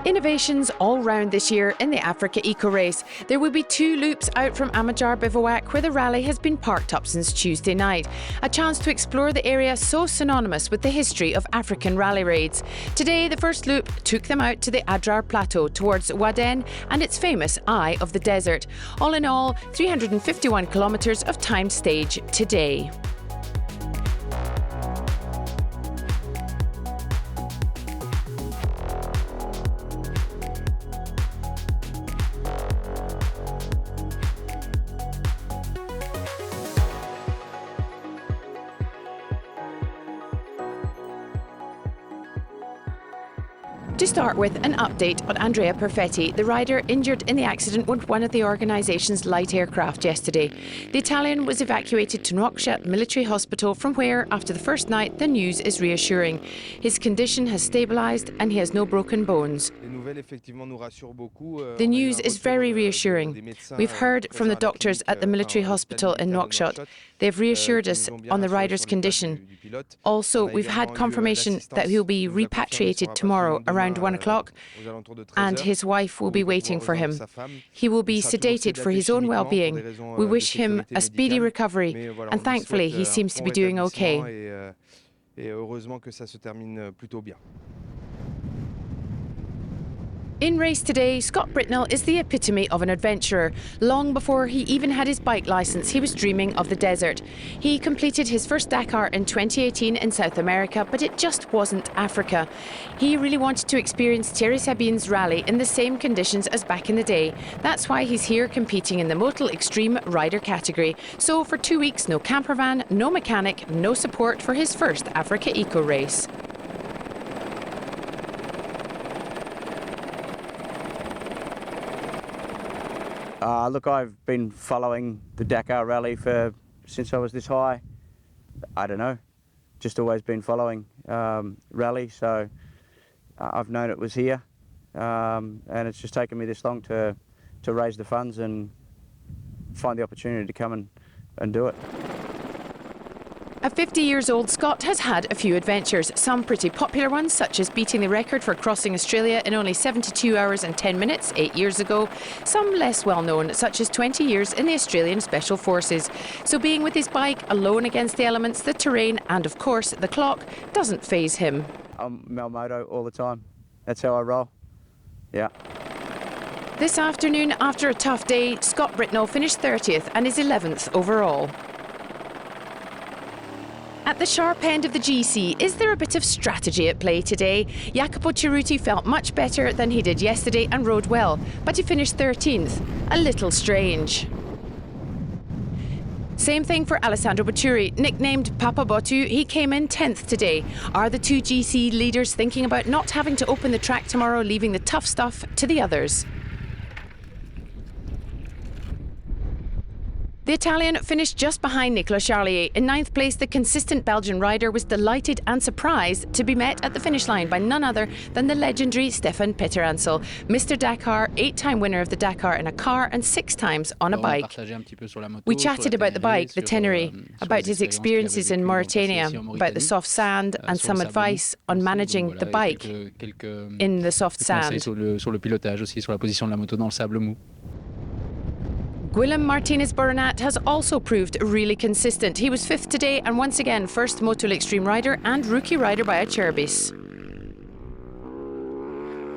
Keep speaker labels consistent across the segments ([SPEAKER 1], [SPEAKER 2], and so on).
[SPEAKER 1] Innovations all round this year in the Africa Eco Race. There will be 2 loops out from Amajar Bivouac where the rally has been parked up since Tuesday night. A chance to explore the area so synonymous with the history of African rally raids. Today, the first loop took them out to the Adrar Plateau towards Reviennent and its famous Eye of the Desert. All in all, 351 kilometres of timed stage today. To start with, an update on Andrea Perfetti, the rider injured in the accident with one of the organisation's light aircraft yesterday. The Italian was evacuated to Nouakchott Military Hospital, from where, after the first night, the news is reassuring. His condition has stabilised and he has no broken bones. The news is very reassuring. We've heard from the doctors at the military hospital in Nouakchott. They've reassured us on the rider's condition. Also, we've had confirmation that he'll be repatriated tomorrow around 1 o'clock, and his wife will be waiting for him. He will be sedated for his own well-being. We wish him a speedy recovery, and thankfully he seems to be doing okay. In race today, Scott Britnell is the epitome of an adventurer. Long before he even had his bike licence, he was dreaming of the desert. He completed his first Dakar in 2018 in South America, but it just wasn't Africa. He really wanted to experience Thierry Sabine's rally in the same conditions as back in the day. That's why he's here competing in the Motul Extreme Rider category. So for 2 weeks, no camper van, no mechanic, no support for his first Africa Eco Race.
[SPEAKER 2] Look, I've been following the Dakar rally since I was this high. I don't know, just always been following rally, so I've known it was here, and it's just taken me this long to raise the funds and find the opportunity to come and do it.
[SPEAKER 1] At 50 years old, Scott has had a few adventures, some pretty popular ones, such as beating the record for crossing Australia in only 72 hours and 10 minutes 8 years ago, some less well known, such as 20 years in the Australian Special Forces. So being with his bike, alone against the elements, the terrain and of course the clock, doesn't faze him.
[SPEAKER 2] I'm Malmoto all the time, that's how I roll, yeah.
[SPEAKER 1] This afternoon, after a tough day, Scott Britnell finished 30th and is 11th overall. At the sharp end of the GC, is there a bit of strategy at play today? Jacopo Cerruti felt much better than he did yesterday and rode well, but he finished 13th. A little strange. Same thing for Alessandro Botturi, nicknamed Papa Bottu. He came in 10th today. Are the 2 GC leaders thinking about not having to open the track tomorrow, leaving the tough stuff to the others? The Italian finished just behind Nicolas Charlier. In 9th place, the consistent Belgian rider was delighted and surprised to be met at the finish line by none other than the legendary Stefan Peteransel, Mr. Dakar, 8-time winner of the Dakar in a car and 6 times on a bike. We chatted about the bike, the Tenere, about his experiences in Mauritania, about the soft sand and some advice on managing the bike in the soft sand. Guillaume Martinez-Boronat has also proved really consistent. He was 5th today and once again first Motul Extreme rider and rookie rider by a Cherbis.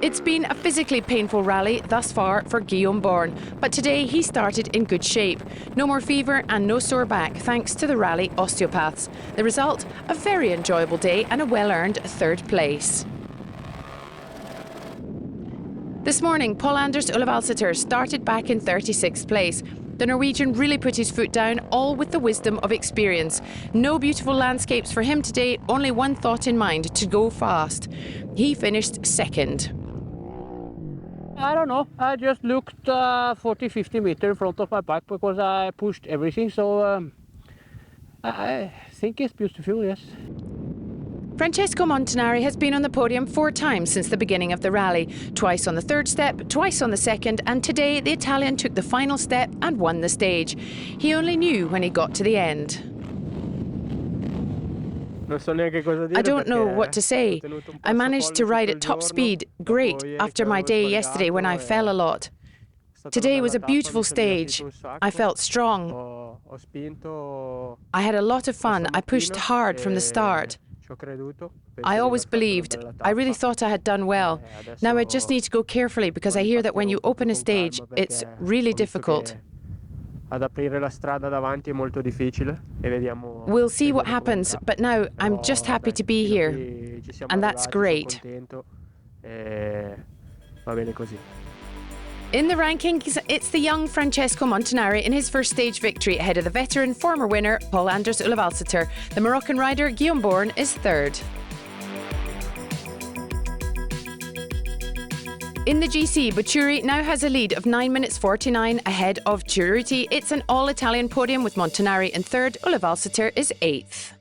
[SPEAKER 1] It's been a physically painful rally thus far for Guillaume Born, but today he started in good shape. No more fever and no sore back thanks to the rally osteopaths. The result, a very enjoyable day and a well-earned 3rd place. This morning, Paul Anders Ulevalseter started back in 36th place. The Norwegian really put his foot down, all with the wisdom of experience. No beautiful landscapes for him today, only one thought in mind, to go fast. He finished 2nd.
[SPEAKER 3] I don't know, I just looked 40-50 meters in front of my bike because I pushed everything, so I think it's beautiful, yes.
[SPEAKER 1] Francesco Montanari has been on the podium 4 times since the beginning of the rally. Twice on the 3rd step, twice on the 2nd, and today the Italian took the final step and won the stage. He only knew when he got to the end. I don't know what to say. I managed to ride at top speed, great, after my day yesterday when I fell a lot. Today was a beautiful stage. I felt strong. I had a lot of fun. I pushed hard from the start. I always believed. I really thought I had done well. Now I just need to go carefully because I hear that when you open a stage, it's really difficult. We'll see what happens, but now I'm just happy to be here, and that's great. In the rankings, it's the young Francesco Montanari in his first stage victory ahead of the veteran former winner Paul Anders Ulevalseter. The Moroccan rider Guillaume Born is third. In the GC, Buturi now has a lead of 9 minutes 49 ahead of Cerruti. It's an all-Italian podium with Montanari in third, Ulevalseter is eighth.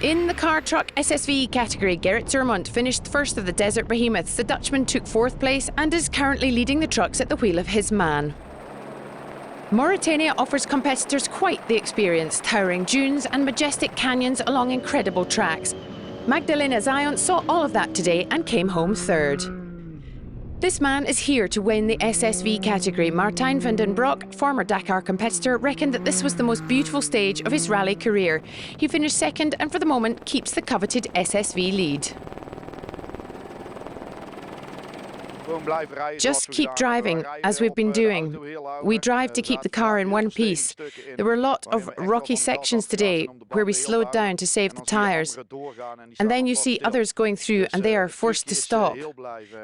[SPEAKER 1] In the car truck SSV category, Gerrit Zurmond finished first of the Desert Behemoths. The Dutchman took fourth place and is currently leading the trucks at the wheel of his man. Mauritania offers competitors quite the experience, towering dunes and majestic canyons along incredible tracks. Magdalena Zion saw all of that today and came home third. This man is here to win the SSV category. Martijn van den Broek, former Dakar competitor, reckoned that this was the most beautiful stage of his rally career. He finished second and for the moment keeps the coveted SSV lead. Just keep driving, as we've been doing. We drive to keep the car in one piece. There were a lot of rocky sections today where we slowed down to save the tyres. And then you see others going through and they are forced to stop.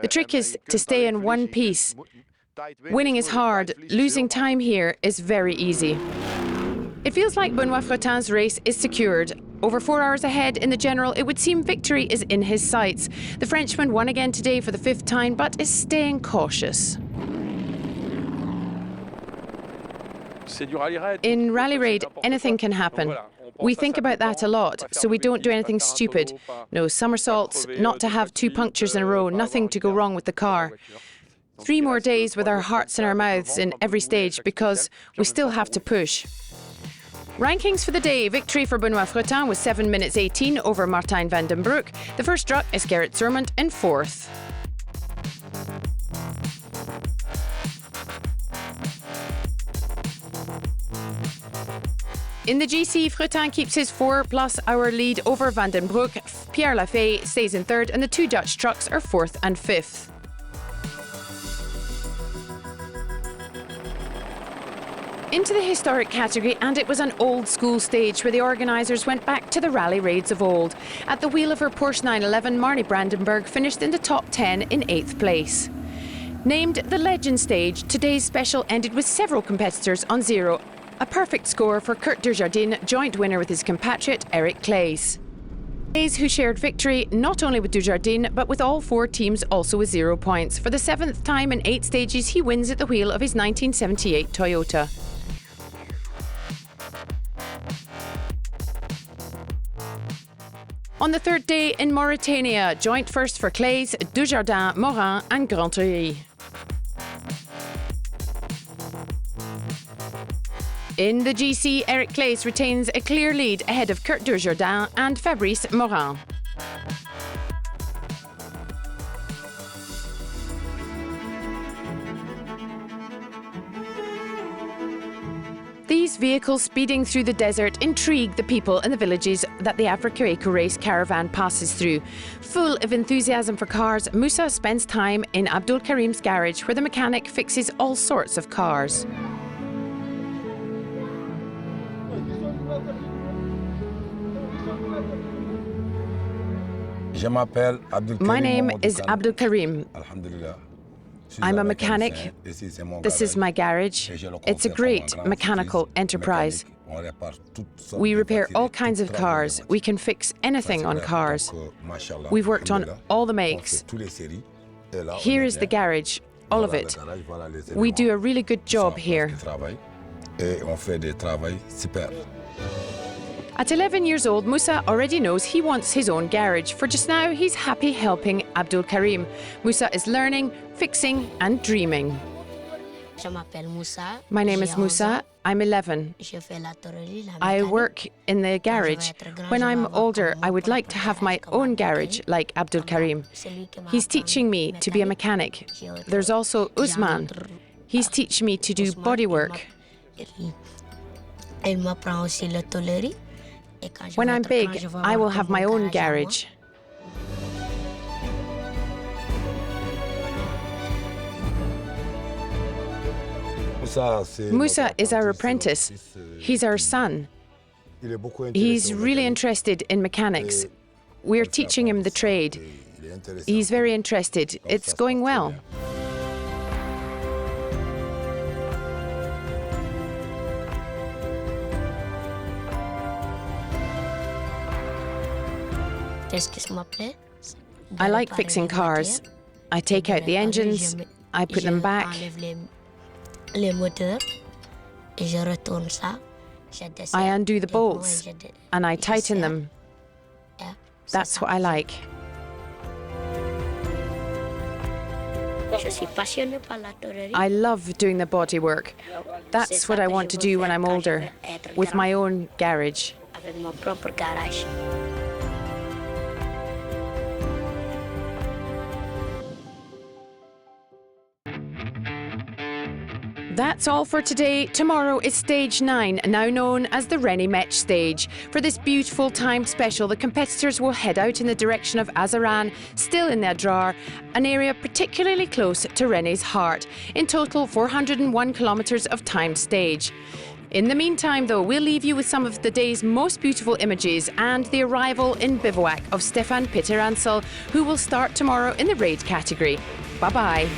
[SPEAKER 1] The trick is to stay in one piece. Winning is hard. Losing time here is very easy. It feels like Benoît Fretin's race is secured. Over 4 hours ahead in the general, it would seem victory is in his sights. The Frenchman won again today for the fifth time, but is staying cautious. In Rally Raid, anything can happen. We think about that a lot, so we don't do anything stupid. No somersaults, not to have 2 punctures in a row, nothing to go wrong with the car. 3 more days with our hearts in our mouths in every stage because we still have to push. Rankings for the day. Victory for Benoît Fretin was 7 minutes 18 over Martijn van den Broek. The first truck is Gerrit Zurmond in fourth. In the GC, Fretin keeps his 4+ hour lead over Van den Broek. Pierre Lafay stays in third and the 2 Dutch trucks are fourth and fifth. Into the historic category, and it was an old school stage where the organisers went back to the rally raids of old. At the wheel of her Porsche 911, Marnie Brandenburg finished in the top 10 in 8th place. Named the Legend Stage, today's special ended with several competitors on zero. A perfect score for Kurt Dujardin, joint winner with his compatriot Eric Claes. Claes, who shared victory not only with Dujardin but with all 4 teams also with 0 points. For the 7th time in 8 stages, he wins at the wheel of his 1978 Toyota. On the third day in Mauritania, joint first for Claes, Dujardin, Morin and Grandry. In the GC, Eric Claes retains a clear lead ahead of Kurt Dujardin and Fabrice Morin. These vehicles speeding through the desert intrigue the people in the villages that the Africa Eco Race caravan passes through. Full of enthusiasm for cars, Moussa spends time in Abdul Karim's garage where the mechanic fixes all sorts of cars. My name is Abdul Karim. I'm a mechanic. This is my garage. It's a great mechanical enterprise. We repair all kinds of cars. We can fix anything on cars. We've worked on all the makes. Here is the garage, all of it. We do a really good job here. At 11 years old, Moussa already knows he wants his own garage. For just now, he's happy helping Abdul Karim. Moussa is learning, fixing and dreaming. My name is Moussa. I'm 11.
[SPEAKER 4] Je fais la tôlerie, la
[SPEAKER 1] I
[SPEAKER 4] mécanique.
[SPEAKER 1] work in the garage. When I'm older, I would like to have my own garage, like Abdul Karim. He's teaching me to be a mechanic. There's also Usman. He's teaching me to do bodywork.
[SPEAKER 4] Elle m'apprend aussi la tôlerie. Et quand je
[SPEAKER 1] When
[SPEAKER 4] vais
[SPEAKER 1] I'm
[SPEAKER 4] être grand,
[SPEAKER 1] big,
[SPEAKER 4] je vais
[SPEAKER 1] I
[SPEAKER 4] avoir
[SPEAKER 1] will have
[SPEAKER 4] mon
[SPEAKER 1] my own
[SPEAKER 4] garage à moi.
[SPEAKER 1] garage. Musa is our apprentice. He's our son. He's really interested in mechanics. We're teaching him the trade. He's very interested. It's going well.
[SPEAKER 4] Qu'est-ce qui me plaît?
[SPEAKER 1] I like fixing cars. I take out the engines, I put them back.
[SPEAKER 4] Les moteurs, et je retourne ça.
[SPEAKER 1] I undo the bolts and I tighten them. That's what I like.
[SPEAKER 4] Je suis passionnée par la tôlerie.
[SPEAKER 1] I love doing the bodywork. That's what I want to do when I'm older, with my own garage.
[SPEAKER 4] Avec mon propre garage.
[SPEAKER 1] That's all for today. Tomorrow is stage 9, now known as the Rennie Metch stage. For this beautiful timed special, the competitors will head out in the direction of Azaran, still in the Adrar, an area particularly close to Rennie's heart. In total, 401 kilometres of timed stage. In the meantime, though, we'll leave you with some of the day's most beautiful images and the arrival in bivouac of Stefan Pitteransel, who will start tomorrow in the raid category. Bye-bye.